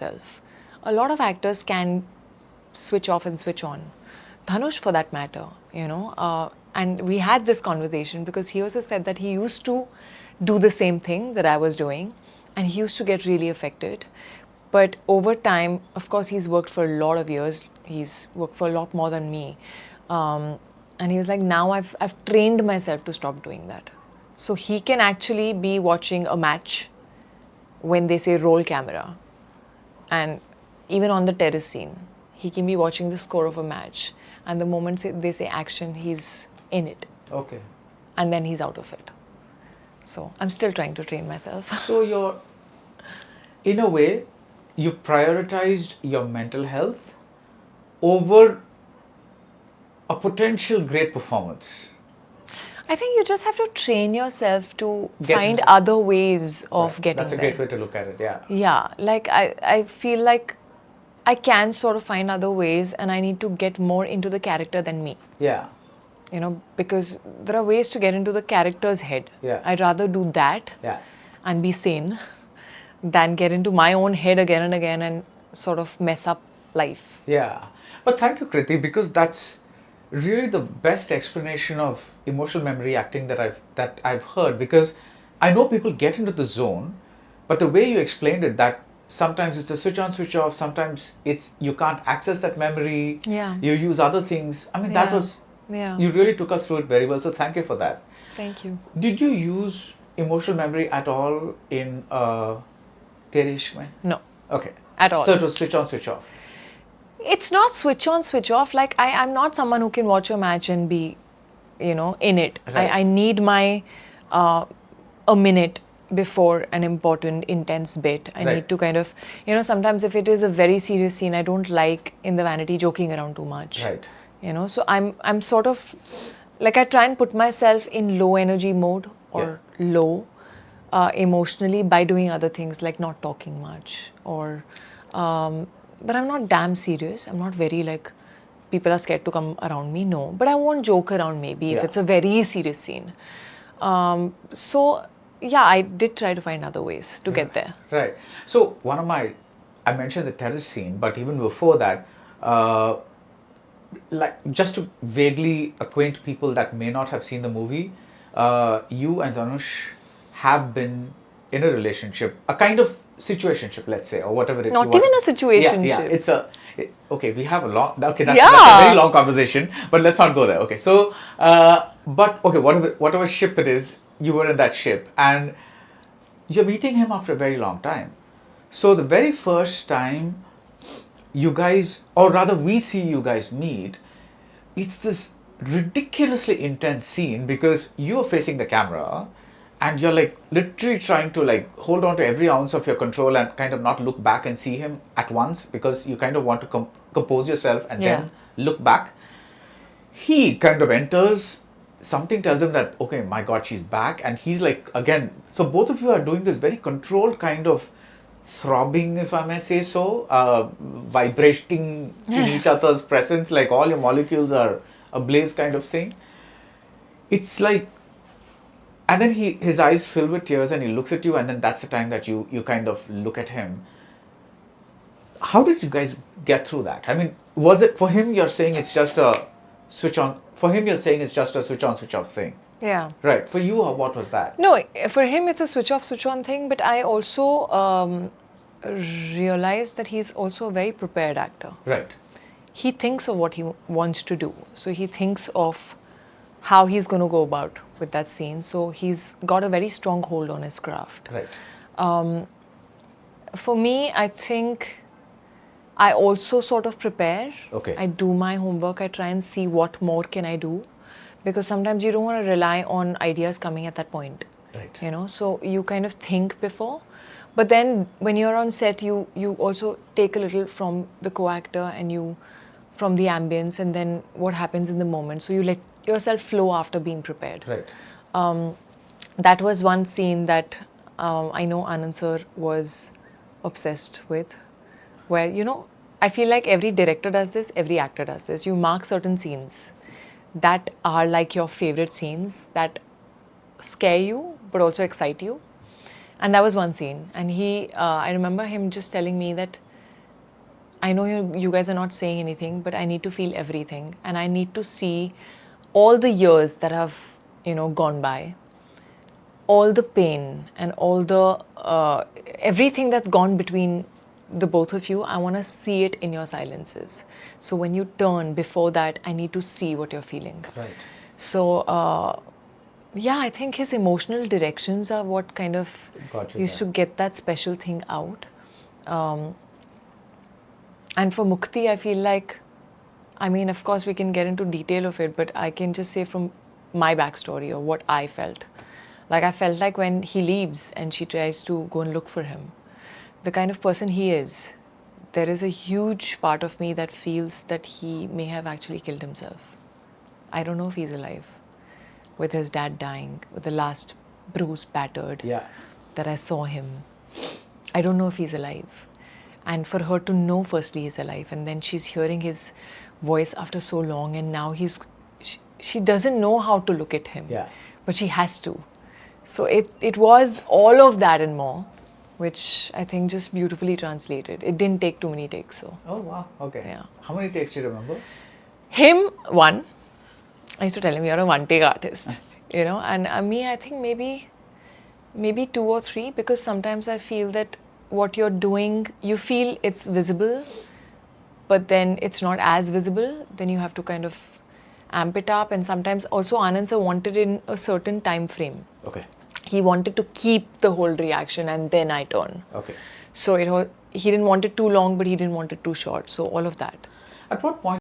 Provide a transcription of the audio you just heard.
myself. A lot of actors can switch off and switch on. Dhanush, for that matter, and we had this conversation because he also said that he used to do the same thing that I was doing, and he used to get really affected. But over time, of course, he's worked for a lot of years. He's worked for a lot more than me. And he was like, now I've trained myself to stop doing that. So he can actually be watching a match when they say roll camera. And even on the terrace scene, he can be watching the score of a match. And the moment they say action, he's in it. Okay. And then he's out of it. So I'm still trying to train myself. So in a way, you prioritized your mental health over a potential great performance. I think you just have to train yourself to find other ways of getting there. That's a great way to look at it, yeah. Yeah, like I feel like I can sort of find other ways, and I need to get more into the character than me. Yeah. Because there are ways to get into the character's head. Yeah. I'd rather do that and be sane than get into my own head again and again and sort of mess up life. Yeah. But thank you, Kriti, because that's really the best explanation of emotional memory acting that I've heard, because I know people get into the zone, but the way you explained it, that sometimes it's the switch on, switch off, sometimes it's you can't access that memory, you use other things. I mean, that was, you really took us through it very well, so thank you for that. Thank you. Did you use emotional memory at all in Tere Ishk Mein? No. Okay. At all. So it was switch on, switch off. It's not switch on, switch off. Like I'm not someone who can watch a match and be, in it. Right. I need my a minute before an important, intense bit. I need to kind of, sometimes if it is a very serious scene, I don't like in the vanity joking around too much. Right. So I'm sort of, like I try and put myself in low energy mode or low emotionally by doing other things like not talking much or, but I'm not damn serious. I'm not very like, people are scared to come around me. No, but I won't joke around maybe if it's a very serious scene. So yeah, I did try to find other ways to get there. Right. So I mentioned the terrace scene, but even before that, like just to vaguely acquaint people that may not have seen the movie, you and Dhanush have been in a relationship, a kind of situationship, let's say, or whatever it is. Not even a situationship. Yeah, okay, we have that's a very long conversation, but let's not go there. Okay, so, but okay, whatever ship it is, you were in that ship and you're meeting him after a very long time. So the very first time you guys, or rather we see you guys meet, it's this ridiculously intense scene because you're facing the camera and you're like literally trying to like hold on to every ounce of your control and kind of not look back and see him at once because you kind of want to compose yourself and then look back. He kind of enters, something tells him that, okay, my God, she's back. And he's like, again, so both of you are doing this very controlled kind of throbbing, if I may say so, vibrating in each other's presence, like all your molecules are ablaze kind of thing. It's like, and then his eyes fill with tears and he looks at you, and then that's the time that you kind of look at him. How did you guys get through that? I mean, was it for him, you're saying it's just a switch on, for him you're saying it's just a switch on, switch off thing? Yeah. Right. For you, what was that? No, for him it's a switch off, switch on thing, but I also realized that he's also a very prepared actor. Right. He thinks of what he wants to do. So he thinks of how he's going to go about with that scene. So he's got a very strong hold on his craft. Right. For me, I think I also sort of prepare. Okay. I do my homework. I try and see what more can I do. Because sometimes you don't want to rely on ideas coming at that point. Right. So you kind of think before. But then when you're on set, you also take a little from the co-actor and from the ambience and then what happens in the moment. So you let yourself flow after being prepared. Right. That was one scene that I know Anand sir was obsessed with, where, I feel like every director does this, every actor does this. You mark certain scenes that are like your favorite scenes that scare you but also excite you. And that was one scene. And I remember him just telling me that I know you guys are not saying anything, but I need to feel everything. And I need to see all the years that have, gone by. All the pain and all the, everything that's gone between the both of you, I want to see it in your silences. So when you turn before that, I need to see what you're feeling. Right. So, yeah, I think his emotional directions are what kind of used to get that special thing out. And for Mukti, I feel like, I mean, of course, we can get into detail of it, but I can just say from my backstory or what I felt. Like, I felt like when he leaves and she tries to go and look for him, the kind of person he is, there is a huge part of me that feels that he may have actually killed himself. I don't know if he's alive. With his dad dying, with the last bruise battered that I saw him. I don't know if he's alive. And for her to know firstly he's alive, and then she's hearing his voice after so long, and now she doesn't know how to look at him. But she has to. So it was all of that and more, which I think just beautifully translated. It didn't take too many takes. So. Oh wow, okay. Yeah. How many takes do you remember? Him, one. I used to tell him, you're a one-take artist, and me, I think maybe 2 or 3, because sometimes I feel that what you're doing, you feel it's visible, but then it's not as visible. Then you have to kind of amp it up. And sometimes also Anand sir wanted in a certain time frame. Okay. He wanted to keep the whole reaction and then I turn. Okay. So he didn't want it too long, but he didn't want it too short. So all of that. At what point